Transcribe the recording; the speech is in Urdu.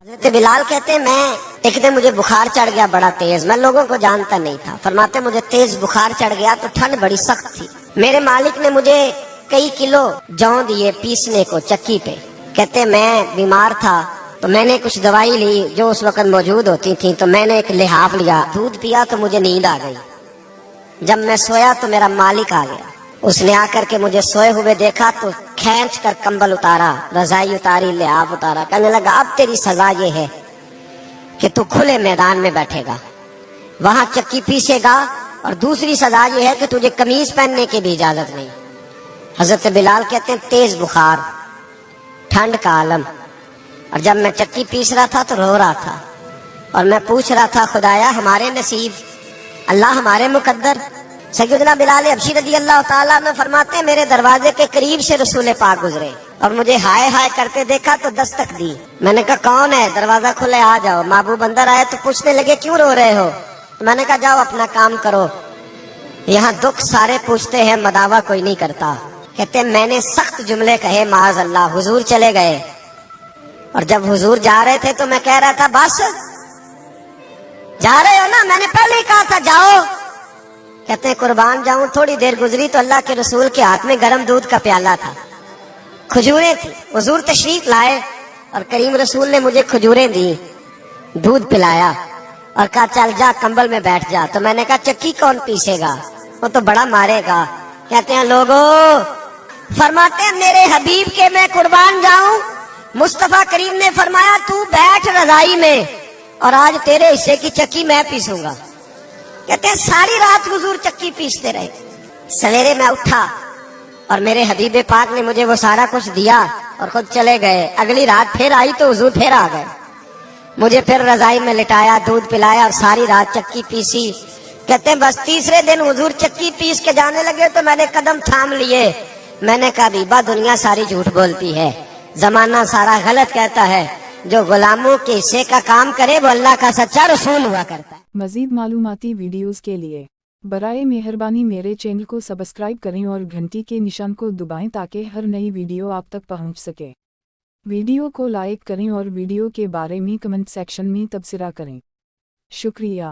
حضرت بلال کہتے ہیں میں ایک دن مجھے بخار چڑھ گیا بڑا تیز، میں لوگوں کو جانتا نہیں تھا۔ فرماتے مجھے تیز بخار چڑھ گیا تو ٹھنڈ بڑی سخت تھی، میرے مالک نے مجھے کئی کلو جوں دیے پیسنے کو چکی پہ۔ کہتے میں بیمار تھا تو میں نے کچھ دوائی لی جو اس وقت موجود ہوتی تھی، تو میں نے ایک لحاف لیا، دودھ پیا تو مجھے نیند آ گئی۔ جب میں سویا تو میرا مالک آ گیا، اس نے آ کر کے مجھے سوئے ہوئے دیکھا تو کھینچ کر کمبل اتارا، رضائی اتاری، لحاف اتارا، کہنے لگا اب تیری سزا یہ ہے کہ تو کھلے میدان میں بیٹھے گا، وہاں چکی پیسے گا، اور دوسری سزا یہ ہے کہ تجھے قمیض پہننے کی بھی اجازت نہیں۔ حضرت بلال کہتے ہیں تیز بخار، ٹھنڈ کا عالم، اور جب میں چکی پیس رہا تھا تو رو رہا تھا، اور میں پوچھ رہا تھا خدایا ہمارے نصیب، اللہ ہمارے مقدر۔ سیدنا بلال حبشی رضی اللہ تعالیٰ عنہ فرماتے ہیں میرے دروازے کے قریب سے رسول پاک گزرے اور مجھے ہائے ہائے کرتے دیکھا تو دستک دی۔ میں نے کہا کون ہے؟ دروازہ کھلے آ جاؤ۔ محبوب اندر آئے تو پوچھنے لگے کیوں رو رہے ہو؟ میں نے کہا جاؤ اپنا کام کرو، یہاں دکھ سارے پوچھتے ہیں مداوا کوئی نہیں کرتا۔ کہتے ہیں میں نے سخت جملے کہے معاذ اللہ، حضور چلے گئے، اور جب حضور جا رہے تھے تو میں کہہ رہا تھا بس جا رہے ہو نا، میں نے پہلے ہی کہا تھا جاؤ۔ کہتے ہیں قربان جاؤں، تھوڑی دیر گزری تو اللہ کے رسول کے ہاتھ میں گرم دودھ کا پیالہ تھا، کھجوریں تھی، حضور تشریف لائے اور کریم رسول نے مجھے کھجوریں دی، دودھ پلایا اور کہا چل جا کمبل میں بیٹھ جا۔ تو میں نے کہا چکی کون پیسے گا؟ وہ تو بڑا مارے گا۔ کہتے ہیں لوگوں، فرماتے ہیں میرے حبیب کے میں قربان جاؤں، مصطفیٰ کریم نے فرمایا تو بیٹھ رضائی میں اور آج تیرے حصے کی چکی میں پیسوں گا۔ کہتے ہیں ساری رات حضور چکی پیستے رہے، سویرے میں اٹھا اور میرے حبیب پاک نے مجھے وہ سارا کچھ دیا اور خود چلے گئے۔ اگلی رات پھر آئی تو حضور پھر آ گئے، مجھے پھر رضائی میں لٹایا، دودھ پلایا اور ساری رات چکی پیسی۔ کہتے ہیں بس تیسرے دن حضور چکی پیس کے جانے لگے تو میں نے قدم تھام لیے، میں نے کہا بیبا دنیا ساری جھوٹ بولتی ہے، زمانہ سارا غلط کہتا ہے، جو غلاموں کے حصے کا کام کرے وہ اللہ کا سچا رسول ہوا کرتا ہے۔ مزید معلوماتی ویڈیوز کے لیے برائے مہربانی میرے چینل کو سبسکرائب کریں اور گھنٹی کے نشان کو دبائیں تاکہ ہر نئی ویڈیو آپ تک پہنچ سکے۔ ویڈیو کو لائک کریں اور ویڈیو کے بارے میں کمنٹ سیکشن میں تبصرہ کریں۔ شکریہ۔